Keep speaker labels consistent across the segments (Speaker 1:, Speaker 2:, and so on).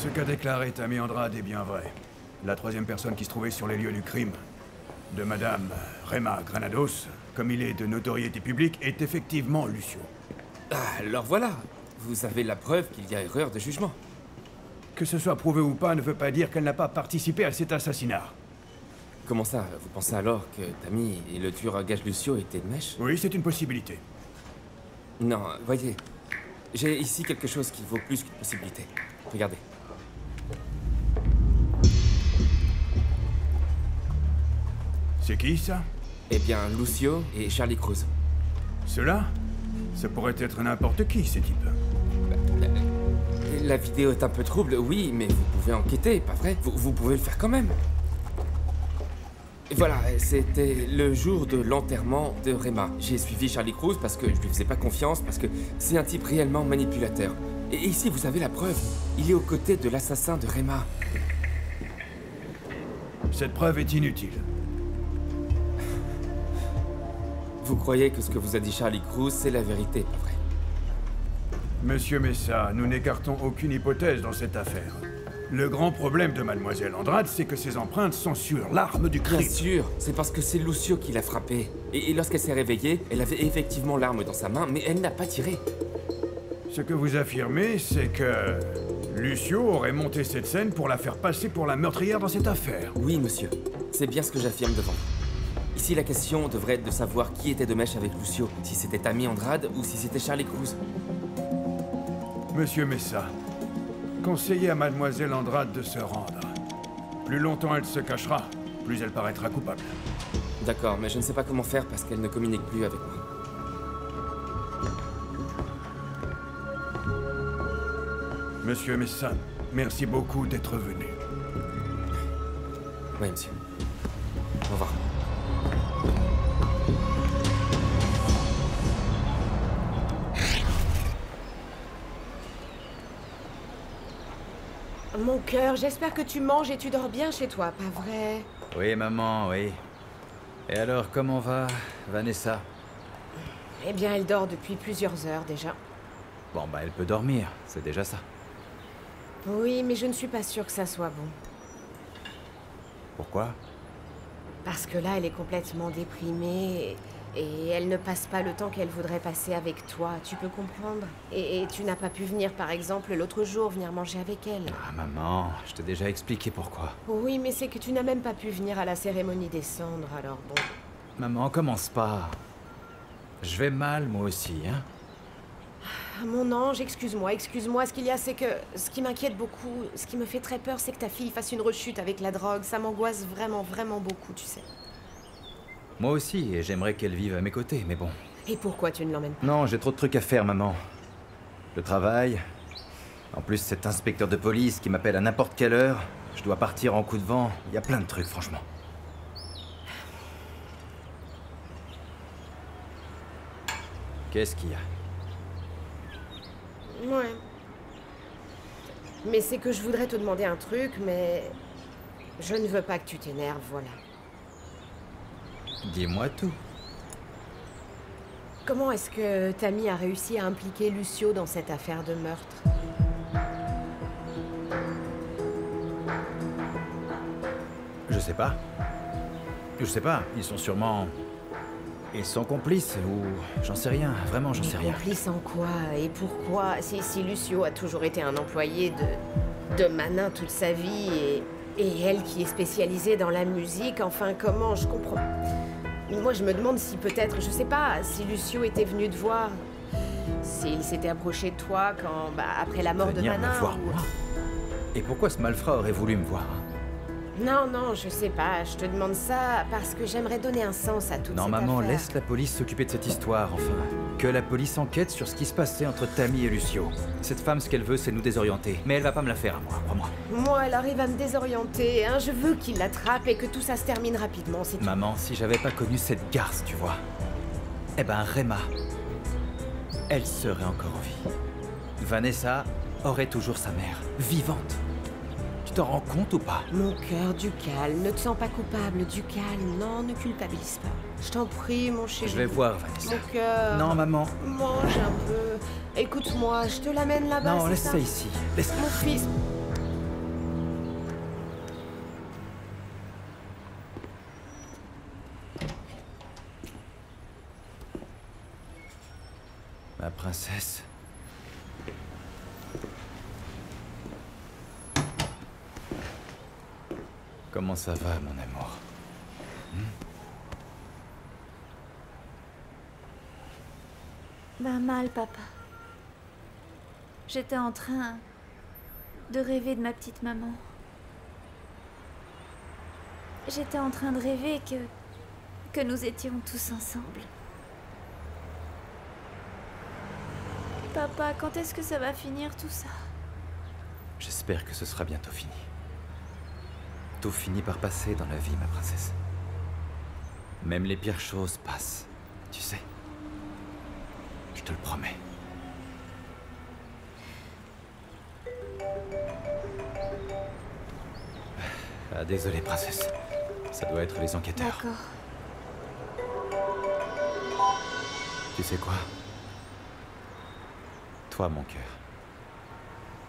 Speaker 1: Ce qu'a déclaré Tammy Andrade est bien vrai. La troisième personne qui se trouvait sur les lieux du crime, de Madame Rema Granados, comme il est de notoriété publique, est effectivement Lucio.
Speaker 2: Ah, alors voilà, vous avez la preuve qu'il y a erreur de jugement.
Speaker 1: Que ce soit prouvé ou pas ne veut pas dire qu'elle n'a pas participé à cet assassinat.
Speaker 2: Comment ça? Vous pensez alors que Tammy et le tueur à gages Lucio étaient de mèche?
Speaker 1: Oui, c'est une possibilité.
Speaker 2: Non, voyez, j'ai ici quelque chose qui vaut plus qu'une possibilité. Regardez.
Speaker 1: C'est qui, ça?
Speaker 2: Eh bien, Lucio et Charlie Cruz.
Speaker 1: Cela? Ça pourrait être n'importe qui, ces types.
Speaker 2: La vidéo est un peu trouble, oui, mais vous pouvez enquêter, pas vrai? Vous pouvez le faire quand même. Et voilà, c'était le jour de l'enterrement de Rema. J'ai suivi Charlie Cruz parce que je lui faisais pas confiance, parce que c'est un type réellement manipulateur. Et ici, vous avez la preuve. Il est aux côtés de l'assassin de Rema.
Speaker 1: Cette preuve est inutile.
Speaker 2: Vous croyez que ce que vous a dit Charlie Cruz, c'est la vérité, pas vrai?
Speaker 1: Monsieur Messa, nous n'écartons aucune hypothèse dans cette affaire. Le grand problème de Mademoiselle Andrade, c'est que ses empreintes sont sur l'arme du crime.
Speaker 2: Bien sûr, c'est parce que c'est Lucio qui l'a frappée. Et lorsqu'elle s'est réveillée, elle avait effectivement l'arme dans sa main, mais elle n'a pas tiré.
Speaker 1: Ce que vous affirmez, c'est que Lucio aurait monté cette scène pour la faire passer pour la meurtrière dans cette affaire.
Speaker 2: Oui, monsieur. C'est bien ce que j'affirme devant vous. Ici, la question devrait être de savoir qui était de mèche avec Lucio. Si c'était Tammy Andrade ou si c'était Charlie Cruz.
Speaker 1: Monsieur Messa, conseillez à Mademoiselle Andrade de se rendre. Plus longtemps elle se cachera, plus elle paraîtra coupable.
Speaker 2: D'accord, mais je ne sais pas comment faire parce qu'elle ne communique plus avec moi.
Speaker 1: Monsieur Messa, merci beaucoup d'être venu.
Speaker 2: Oui, monsieur. Au revoir.
Speaker 3: Mon cœur, j'espère que tu manges et tu dors bien chez toi, pas vrai?
Speaker 4: Oui, maman, oui. Et alors, comment va Vanessa?
Speaker 3: Eh bien, elle dort depuis plusieurs heures déjà.
Speaker 4: Bon, bah, elle peut dormir, c'est déjà ça.
Speaker 3: Oui, mais je ne suis pas sûre que ça soit bon.
Speaker 4: Pourquoi?
Speaker 3: Parce que là, elle est complètement déprimée et elle ne passe pas le temps qu'elle voudrait passer avec toi, tu peux comprendre? Et tu n'as pas pu venir, par exemple, l'autre jour, venir manger avec elle.
Speaker 4: Ah, maman, je t'ai déjà expliqué pourquoi.
Speaker 3: Oui, mais c'est que tu n'as même pas pu venir à la cérémonie des cendres, alors bon.
Speaker 4: Maman, commence pas. Je vais mal, moi aussi, hein?
Speaker 3: Ah, mon ange, excuse-moi. Ce qu'il y a, c'est que ce qui m'inquiète beaucoup, ce qui me fait très peur, c'est que ta fille fasse une rechute avec la drogue. Ça m'angoisse vraiment, vraiment beaucoup, tu sais.
Speaker 4: Moi aussi, et j'aimerais qu'elle vive à mes côtés, mais bon.
Speaker 3: Et pourquoi tu ne l'emmènes pas?
Speaker 4: Non, j'ai trop de trucs à faire, maman. Le travail. En plus, cet inspecteur de police qui m'appelle à n'importe quelle heure. Je dois partir en coup de vent. Il y a plein de trucs, franchement. Qu'est-ce qu'il y a?
Speaker 3: Ouais. Mais c'est que je voudrais te demander un truc, mais je ne veux pas que tu t'énerves, voilà.
Speaker 4: Dis-moi tout.
Speaker 3: Comment est-ce que Tammy a réussi à impliquer Lucio dans cette affaire de meurtre?
Speaker 4: Je sais pas. Je sais pas, ils sont sûrement... Ils sont complices, ou... J'en sais rien, vraiment j'en sais rien.
Speaker 3: Complice en quoi? Et pourquoi? Si Lucio a toujours été un employé de Manin toute sa vie, et elle qui est spécialisée dans la musique, enfin comment? Je comprends. Moi je me demande si peut-être, je sais pas, si Lucio était venu te voir, s'il s'était approché de toi quand, après la mort de
Speaker 4: Venir
Speaker 3: Manin,
Speaker 4: me voir,
Speaker 3: ou...
Speaker 4: moi? Et pourquoi ce malfrat aurait voulu me voir, hein?
Speaker 3: Non, je sais pas, je te demande ça parce que j'aimerais donner un sens à toute
Speaker 4: Non,
Speaker 3: cette
Speaker 4: maman,
Speaker 3: affaire.
Speaker 4: laisse la police s'occuper de cette histoire, enfin. Que la police enquête sur ce qui se passait entre Tammy et Lucio. Cette femme, ce qu'elle veut, c'est nous désorienter. Mais elle va pas me la faire à moi, crois-moi.
Speaker 3: Moi, elle arrive à me désorienter, hein. Je veux qu'il l'attrape et que tout ça se termine rapidement, c'est tout.
Speaker 4: Maman, si j'avais pas connu cette garce, tu vois. Eh ben, Rema, elle serait encore en vie. Vanessa aurait toujours sa mère, vivante. Tu t'en rends compte ou pas?
Speaker 3: Mon cœur, du calme, ne te sens pas coupable, du calme, non, ne culpabilise pas. Je t'en prie, mon chéri.
Speaker 4: Je vais voir, Vanessa.
Speaker 3: Mon cœur.
Speaker 4: Non, maman.
Speaker 3: Mange un peu. Écoute-moi, je te l'amène là-bas,
Speaker 4: Non,
Speaker 3: c'est
Speaker 4: laisse
Speaker 3: ça?
Speaker 4: ça ici. Laisse...
Speaker 3: Mon fils.
Speaker 4: Ma princesse. Comment ça va, mon amour?
Speaker 5: Bah mal, papa. J'étais en train de rêver de ma petite maman. J'étais en train de rêver que nous étions tous ensemble. Papa, quand est-ce que ça va finir tout ça?
Speaker 4: J'espère que ce sera bientôt fini. Tout finit par passer dans la vie, ma princesse. Même les pires choses passent, tu sais. Je te le promets. Ah, désolé, princesse. Ça doit être les enquêteurs.
Speaker 5: D'accord.
Speaker 4: Tu sais quoi? Toi, mon cœur.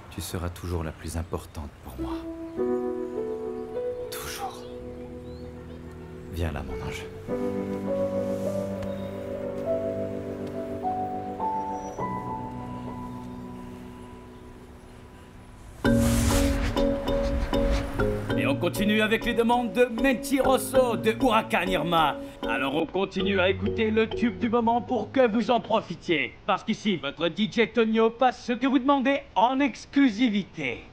Speaker 4: Tu seras toujours la plus importante pour moi. Toujours. Viens là, mon ange.
Speaker 6: Et on continue avec les demandes de Mentiroso de Huracan Irma. Alors on continue à écouter le tube du moment pour que vous en profitiez. Parce qu'ici, votre DJ Tonio passe ce que vous demandez en exclusivité.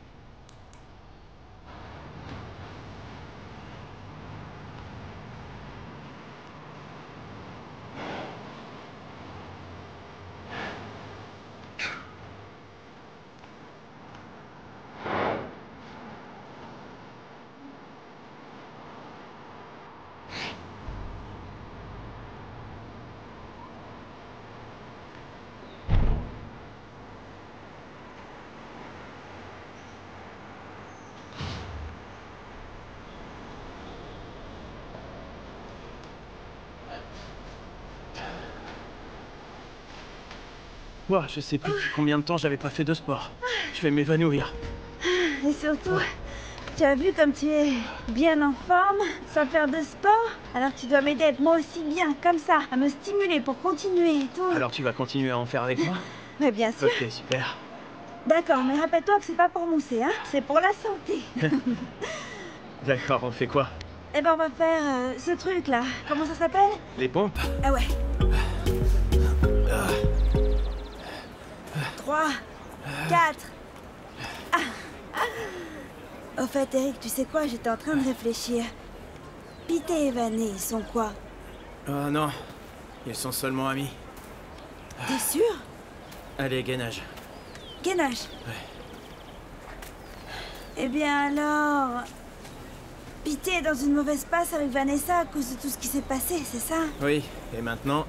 Speaker 7: Ouah, je sais plus depuis combien de temps j'avais pas fait de sport. Je vais m'évanouir.
Speaker 5: Et surtout, tu as vu comme tu es bien en forme, sans faire de sport? Alors tu dois m'aider à être moi aussi bien, comme ça, à me stimuler pour continuer et tout.
Speaker 7: Alors tu vas continuer à en faire avec moi?
Speaker 5: Mais bien sûr.
Speaker 7: Ok, super.
Speaker 5: D'accord, mais rappelle-toi que c'est pas pour mousser, hein? C'est pour la santé.
Speaker 7: D'accord, on fait quoi?
Speaker 5: Eh ben on va faire ce truc là. Comment ça s'appelle?
Speaker 7: Les pompes?
Speaker 5: Ah ouais. 3, 4. Au fait, Eric, tu sais quoi? J'étais en train de réfléchir. Pité et Vané, ils sont quoi?
Speaker 7: Oh non, ils sont seulement amis.
Speaker 5: T'es sûr?
Speaker 7: Allez, gainage.
Speaker 5: Gainage.
Speaker 7: Ouais.
Speaker 5: Eh bien alors... Pité est dans une mauvaise passe avec Vanessa à cause de tout ce qui s'est passé, c'est ça?
Speaker 7: Oui, et maintenant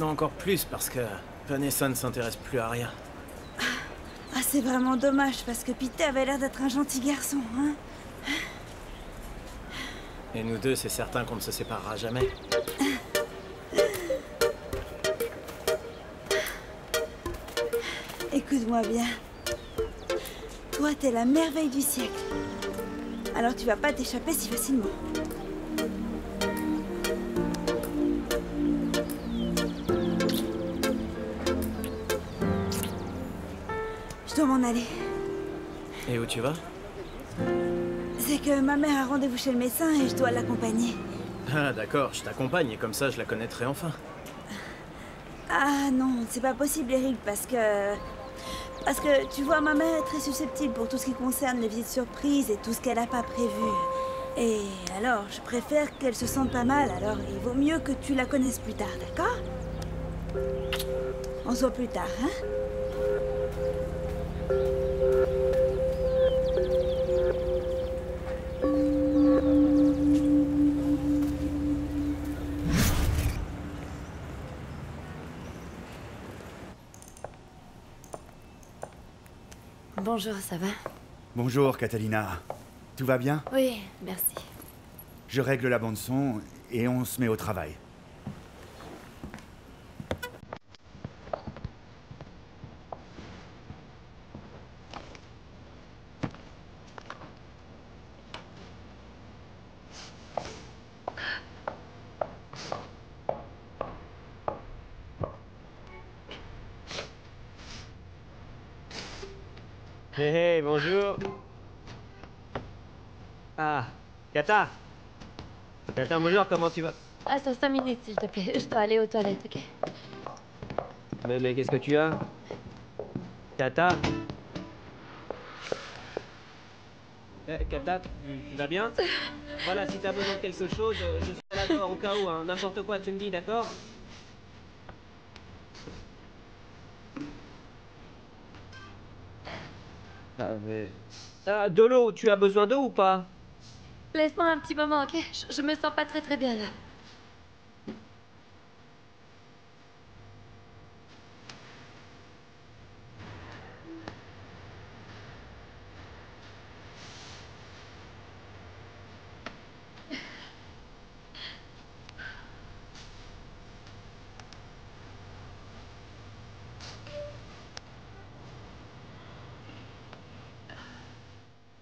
Speaker 7: encore plus parce que Vanessa ne s'intéresse plus à rien.
Speaker 5: Ah, c'est vraiment dommage parce que Pité avait l'air d'être un gentil garçon, hein?
Speaker 7: Et nous deux, c'est certain qu'on ne se séparera jamais.
Speaker 5: Écoute-moi bien. Toi, t'es la merveille du siècle. Alors tu vas pas t'échapper si facilement. Je dois m'en aller.
Speaker 7: Et où tu vas?
Speaker 5: C'est que ma mère a rendez-vous chez le médecin et je dois l'accompagner.
Speaker 7: Ah d'accord, je t'accompagne et comme ça je la connaîtrai enfin.
Speaker 5: Ah non, c'est pas possible Eric parce que tu vois, ma mère est très susceptible pour tout ce qui concerne les visites surprises et tout ce qu'elle a pas prévu. Et alors, je préfère qu'elle se sente pas mal, alors il vaut mieux que tu la connaisses plus tard, d'accord? On se voit plus tard, hein? Bonjour, ça va?
Speaker 1: Bonjour, Catalina. Tout va bien?
Speaker 5: Oui, merci.
Speaker 1: Je règle la bande-son et on se met au travail.
Speaker 8: Hey, bonjour. Ah, Kata. Kata, bonjour, comment tu vas?
Speaker 9: Attends 5 minutes, s'il te plaît. Je dois aller aux toilettes, ok?
Speaker 8: Mais qu'est-ce que tu as? Kata? Kata, tu vas bien? Voilà, si t'as besoin de quelque chose, je serai là au cas où, hein. N'importe quoi, tu me dis, d'accord? Ah, mais... Ah, de l'eau, tu as besoin d'eau ou pas?
Speaker 9: Laisse-moi un petit moment, ok? Je me sens pas très bien, là.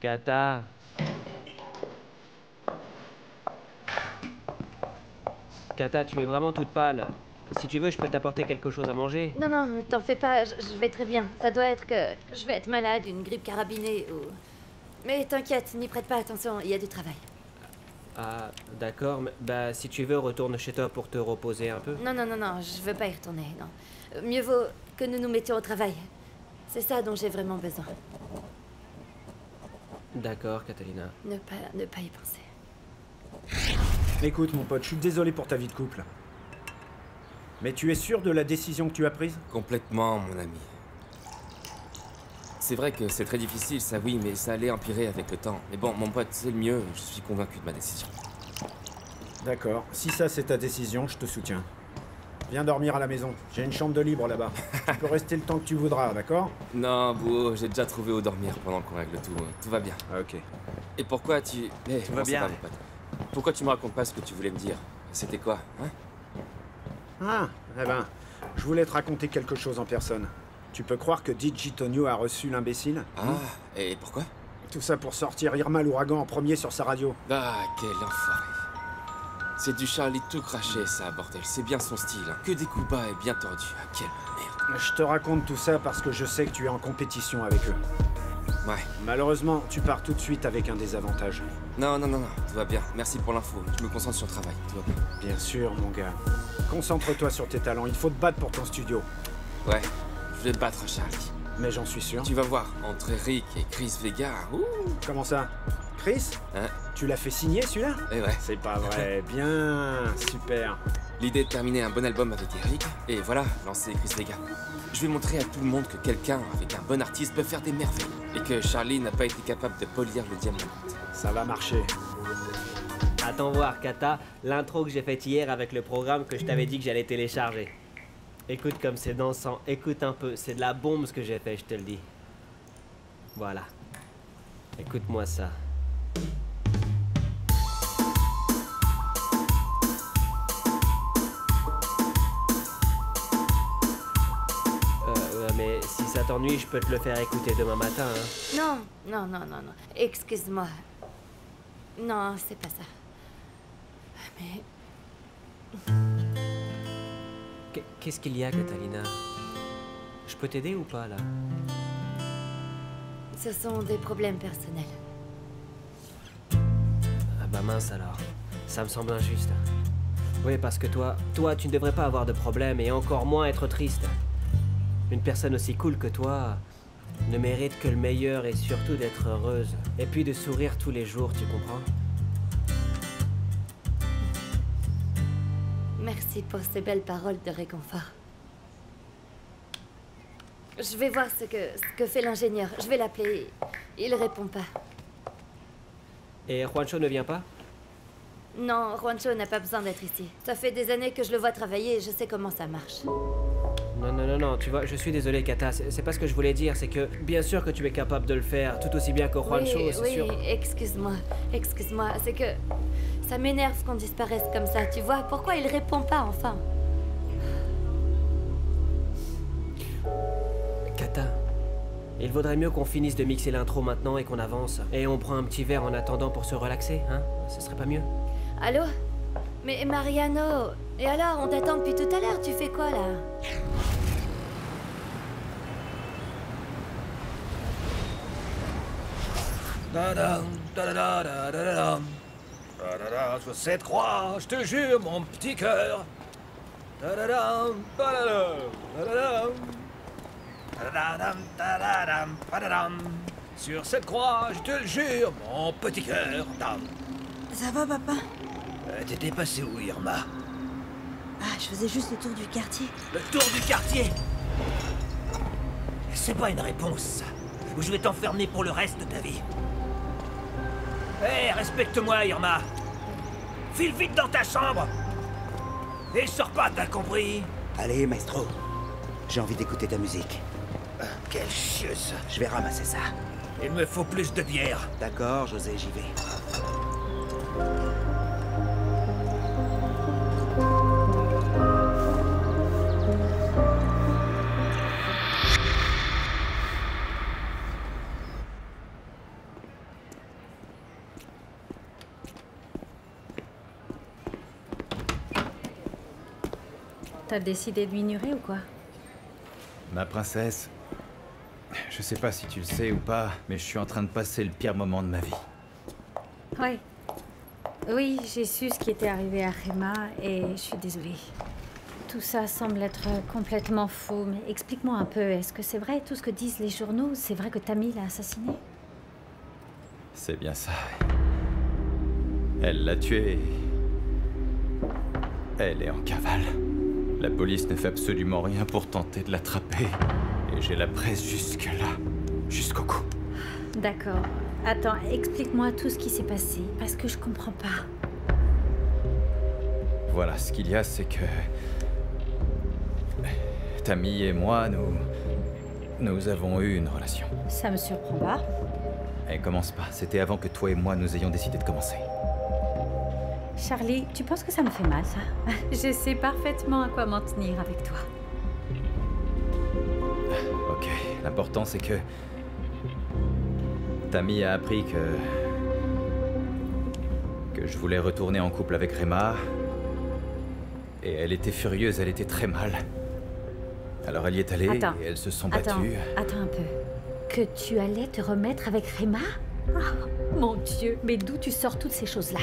Speaker 8: Kata. Kata, tu es vraiment toute pâle. Si tu veux, je peux t'apporter quelque chose à manger.
Speaker 9: Non, non, t'en fais pas, je vais très bien. Ça doit être que je vais être malade, une grippe carabinée ou... Mais t'inquiète, n'y prête pas attention, il y a du travail.
Speaker 8: Ah, d'accord. Mais, bah, si tu veux, retourne chez toi pour te reposer un peu.
Speaker 9: Non, je veux pas y retourner, non. Mieux vaut que nous nous mettions au travail. C'est ça dont j'ai vraiment besoin.
Speaker 8: D'accord, Catalina.
Speaker 9: Ne pas y penser.
Speaker 10: Écoute, mon pote, je suis désolé pour ta vie de couple. Mais tu es sûr de la décision que tu as prise?
Speaker 2: Complètement, mon ami. C'est vrai que c'est très difficile, ça oui, mais ça allait empirer avec le temps. Mais bon, mon pote, c'est le mieux, je suis convaincu de ma décision.
Speaker 10: D'accord. Si ça c'est ta décision, je te soutiens. Viens dormir à la maison. J'ai une chambre de libre là-bas. Tu peux rester le temps que tu voudras, d'accord?
Speaker 2: Non, Bouo, j'ai déjà trouvé où dormir pendant qu'on règle tout. Tout va bien.
Speaker 10: Ah, ok.
Speaker 2: Et pourquoi tu...
Speaker 4: Tout va bien.
Speaker 2: mon pote? Pourquoi tu me racontes pas ce que tu voulais me dire? C'était quoi, hein?
Speaker 10: Ah, eh ben, je voulais te raconter quelque chose en personne. Tu peux croire que DJ Tonio a reçu l'imbécile?
Speaker 2: Ah, et pourquoi?
Speaker 10: Tout ça pour sortir Irma l'ouragan en premier sur sa radio.
Speaker 2: Ah, quel enfoiré. C'est du Charlie tout craché, ça, bordel. C'est bien son style, hein. Que des coups bas et bien tordus. Ah, quelle merde.
Speaker 10: Je te raconte tout ça parce que je sais que tu es en compétition avec eux.
Speaker 2: Ouais.
Speaker 10: Malheureusement, tu pars tout de suite avec un désavantage.
Speaker 2: Non, tout va bien. Merci pour l'info. Je me concentre sur le travail, tout va bien.
Speaker 10: Bien sûr, mon gars. Concentre-toi sur tes talents, il faut te battre pour ton studio.
Speaker 2: Ouais, je vais te battre, Charlie.
Speaker 10: Mais j'en suis sûr.
Speaker 2: Tu vas voir, entre Rick et Chris Vega, ouh.
Speaker 10: Comment ça? Chris?
Speaker 2: Hein?
Speaker 10: Tu l'as fait signer celui-là?
Speaker 2: Eh ouais.
Speaker 10: C'est pas vrai, bien, super.
Speaker 2: L'idée de terminer un bon album avec Eric, et voilà, lancer Chris Vega. Je vais montrer à tout le monde que quelqu'un avec un bon artiste peut faire des merveilles. Et que Charlie n'a pas été capable de polir le diamant.
Speaker 10: Ça va marcher.
Speaker 8: Attends voir, Kata, l'intro que j'ai faite hier avec le programme que je t'avais dit que j'allais télécharger. Écoute comme c'est dansant, écoute un peu, c'est de la bombe ce que j'ai fait, je te le dis. Voilà. Écoute-moi ça. Mais si ça t'ennuie, je peux te le faire écouter demain matin, hein.
Speaker 9: Non. Excuse-moi. Non, c'est pas ça. Mais...
Speaker 8: Qu'est-ce qu'il y a, Catalina? Je peux t'aider ou pas, là?
Speaker 9: Ce sont des problèmes personnels.
Speaker 8: Ah bah mince alors. Ça me semble injuste. Oui, parce que toi, tu ne devrais pas avoir de problème et encore moins être triste. Une personne aussi cool que toi ne mérite que le meilleur et surtout d'être heureuse. Et puis de sourire tous les jours, tu comprends?
Speaker 9: Merci pour ces belles paroles de réconfort. Je vais voir ce que fait l'ingénieur. Je vais l'appeler. Il répond pas.
Speaker 8: Et Juancho ne vient pas?
Speaker 9: Non, Juancho n'a pas besoin d'être ici. Ça fait des années que je le vois travailler et je sais comment ça marche.
Speaker 8: Non, tu vois, je suis désolé, Kata, c'est pas ce que je voulais dire, c'est que bien sûr que tu es capable de le faire, tout aussi bien que Juancho, c'est sûr.
Speaker 9: Oui, excuse-moi, c'est que ça m'énerve qu'on disparaisse comme ça, tu vois? Pourquoi il répond pas, enfin?
Speaker 8: Kata, il vaudrait mieux qu'on finisse de mixer l'intro maintenant et qu'on avance. Et on prend un petit verre en attendant pour se relaxer, hein? Ce serait pas mieux?
Speaker 9: Allô? Mais Mariano, et alors, on t'attend depuis tout à l'heure, tu fais quoi là?
Speaker 11: Sur cette croix, je te jure, mon petit cœur. Sur cette croix, je te le jure, mon petit cœur.
Speaker 5: Ça va, papa?
Speaker 11: T'étais passé où, Irma?
Speaker 5: Ah, je faisais juste le tour du quartier.
Speaker 11: Le tour du quartier? C'est pas une réponse, ça. Ou je vais t'enfermer pour le reste de ta vie. Hé, respecte-moi, Irma. File vite dans ta chambre. Et sors pas, t'as compris?
Speaker 12: Allez, maestro. J'ai envie d'écouter ta musique.
Speaker 11: Quelle chieuse.
Speaker 12: Je vais ramasser ça.
Speaker 11: Il me faut plus de bière.
Speaker 12: D'accord, José, j'y vais.
Speaker 13: T'as décidé de m'ignorer ou quoi?
Speaker 4: Ma princesse, je sais pas si tu le sais ou pas, mais je suis en train de passer le pire moment de ma vie.
Speaker 13: Ouais. Oui, j'ai su ce qui était arrivé à Rema et je suis désolée. Tout ça semble être complètement faux, mais explique-moi un peu, est-ce que c'est vrai tout ce que disent les journaux? C'est vrai que Tammy l'a assassiné?
Speaker 4: C'est bien ça. Elle l'a tué. Elle est en cavale. La police ne fait absolument rien pour tenter de l'attraper. Et j'ai la presse jusque-là, jusqu'au cou.
Speaker 13: D'accord. Attends, explique-moi tout ce qui s'est passé, parce que je comprends pas.
Speaker 4: Voilà, ce qu'il y a, c'est que... Tammy et moi, nous avons eu une relation.
Speaker 13: Ça me surprend pas.
Speaker 4: Elle commence pas. C'était avant que toi et moi, nous ayons décidé de commencer.
Speaker 13: Charlie, tu penses que ça me fait mal, ça? Je sais parfaitement à quoi m'en tenir avec toi.
Speaker 4: Ok, l'important c'est que... Tammy a appris que je voulais retourner en couple avec Rema. Et elle était furieuse, elle était très mal. Alors elle y est allée et elles se sont battues.
Speaker 13: Attends un peu. Que tu allais te remettre avec Rema? Oh, mon Dieu, mais d'où tu sors toutes ces choses-là?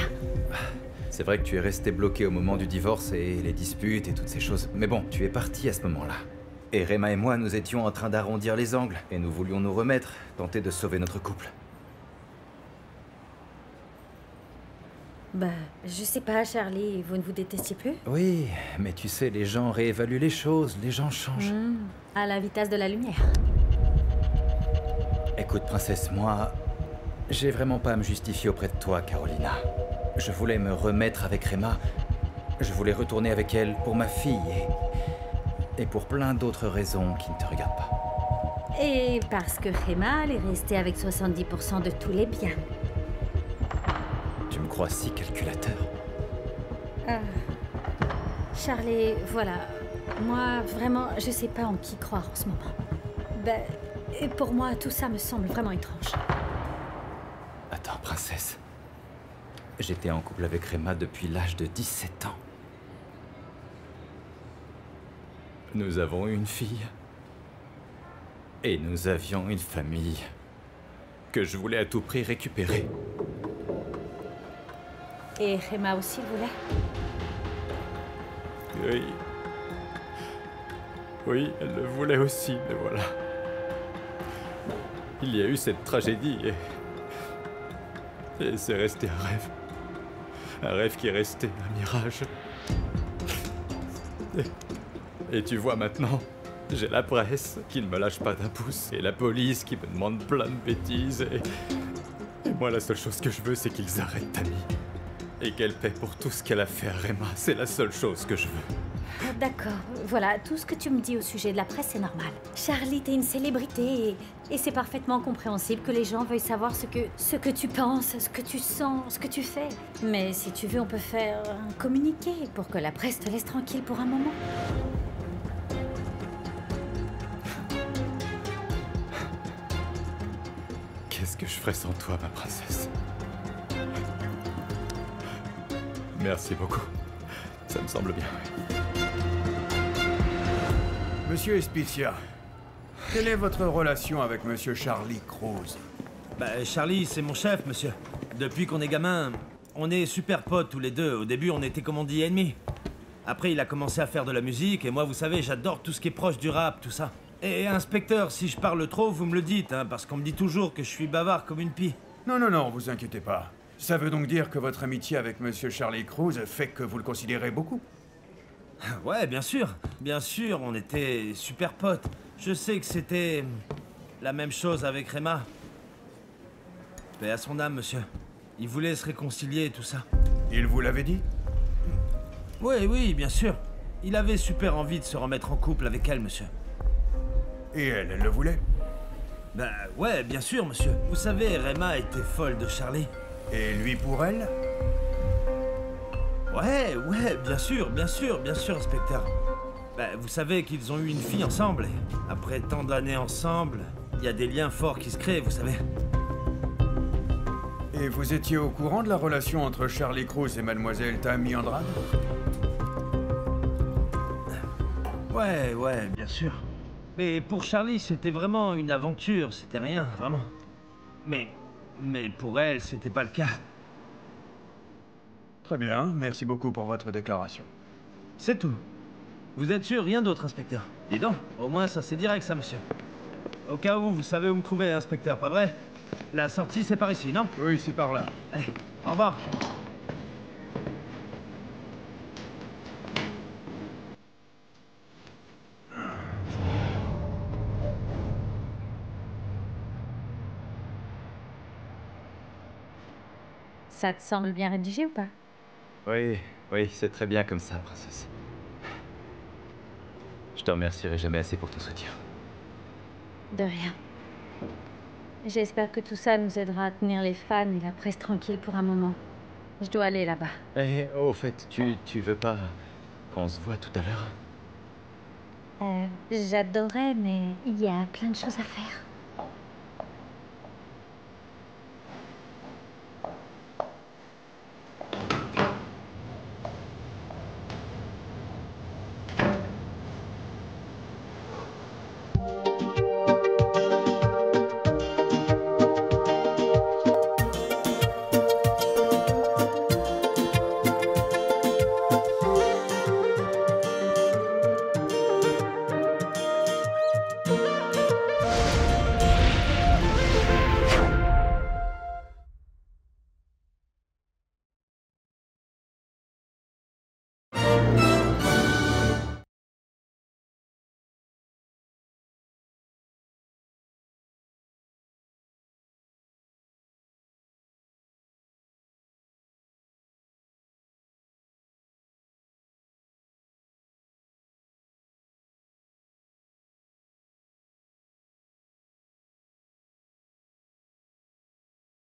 Speaker 4: C'est vrai que tu es resté bloqué au moment du divorce et les disputes et toutes ces choses. Mais bon, tu es parti à ce moment-là. Et Rema et moi, nous étions en train d'arrondir les angles. Et nous voulions nous remettre, tenter de sauver notre couple.
Speaker 13: Bah, je sais pas, Charlie, vous ne vous détestiez plus?
Speaker 4: Oui, mais tu sais, les gens réévaluent les choses, les gens changent.
Speaker 13: À la vitesse de la lumière.
Speaker 4: Écoute, princesse, moi, j'ai vraiment pas à me justifier auprès de toi, Carolina. Je voulais me remettre avec Rema. Je voulais retourner avec elle pour ma fille et pour plein d'autres raisons qui ne te regardent pas.
Speaker 13: Et parce que Rema, elle est restée avec 70% de tous les biens.
Speaker 4: Tu me crois si calculateur?
Speaker 13: Charlie, voilà. Moi, vraiment, je sais pas en qui croire en ce moment. Ben, et pour moi, tout ça me semble vraiment étrange.
Speaker 4: Attends, princesse. J'étais en couple avec Rema depuis l'âge de 17 ans. Nous avons eu une fille. Et nous avions une famille que je voulais à tout prix récupérer.
Speaker 13: Et Rema aussi le voulait?
Speaker 4: Oui. Oui, elle le voulait aussi, mais voilà. Il y a eu cette tragédie et c'est resté un rêve. Un rêve qui est resté un mirage. Et tu vois maintenant, j'ai la presse qui ne me lâche pas d'un pouce et la police qui me demande plein de bêtises et moi la seule chose que je veux c'est qu'ils arrêtent Tammy. Et qu'elle paie pour tout ce qu'elle a fait à Rema. C'est la seule chose que je veux.
Speaker 13: D'accord, voilà, tout ce que tu me dis au sujet de la presse, c'est normal. Charlie, t'es une célébrité et c'est parfaitement compréhensible que les gens veuillent savoir ce que tu penses, ce que tu sens, ce que tu fais. Mais si tu veux, on peut faire un communiqué pour que la presse te laisse tranquille pour un moment.
Speaker 4: Qu'est-ce que je ferais sans toi, ma princesse? Merci beaucoup. Ça me semble bien.
Speaker 1: Monsieur Espicia, quelle est votre relation avec Monsieur Charlie Cruz?
Speaker 11: Bah, Charlie, c'est mon chef, monsieur. Depuis qu'on est gamin, on est super potes tous les deux. Au début, on était comme on dit ennemis. Après, il a commencé à faire de la musique, et moi, vous savez, j'adore tout ce qui est proche du rap, tout ça. Et inspecteur, si je parle trop, vous me le dites, hein, parce qu'on me dit toujours que je suis bavard comme une pie.
Speaker 1: Non, non, non, vous inquiétez pas. Ça veut donc dire que votre amitié avec Monsieur Charlie Cruz fait que vous le considérez beaucoup?
Speaker 11: Ouais, bien sûr, on était super potes. Je sais que c'était la même chose avec Rema. Paix à son âme, monsieur. Il voulait se réconcilier et tout ça.
Speaker 1: Il vous l'avait dit?
Speaker 11: Oui, bien sûr. Il avait super envie de se remettre en couple avec elle, monsieur.
Speaker 1: Et elle le voulait?
Speaker 11: Ben ouais, bien sûr, monsieur. Vous savez, Rema était folle de Charlie.
Speaker 1: Et lui pour elle?
Speaker 11: Ouais, bien sûr, inspecteur. Ben, vous savez qu'ils ont eu une fille ensemble, et après tant d'années ensemble, il y a des liens forts qui se créent, vous savez.
Speaker 1: Et vous étiez au courant de la relation entre Charlie Cruz et Mademoiselle Tammy Andrade?
Speaker 11: Ouais, bien sûr. Mais pour Charlie, c'était vraiment une aventure, c'était rien, vraiment. Mais pour elle, c'était pas le cas.
Speaker 1: Très bien, merci beaucoup pour votre déclaration.
Speaker 11: C'est tout. Vous êtes sûr, rien d'autre, inspecteur? Dis donc, au moins ça c'est direct ça, monsieur. Au cas où, vous savez où me trouver, inspecteur, pas vrai? La sortie, c'est par ici, non?
Speaker 1: Oui, c'est par là.
Speaker 11: Allez, au revoir.
Speaker 13: Ça te semble bien rédigé ou pas?
Speaker 4: Oui, c'est très bien comme ça, princesse. Je te remercierai jamais assez pour ton soutien.
Speaker 13: De rien. J'espère que tout ça nous aidera à tenir les fans et la presse tranquille pour un moment. Je dois aller là-bas.
Speaker 4: Eh, au fait, tu veux pas qu'on se voit tout à l'heure?
Speaker 13: J'adorerais, mais il y a plein de choses à faire.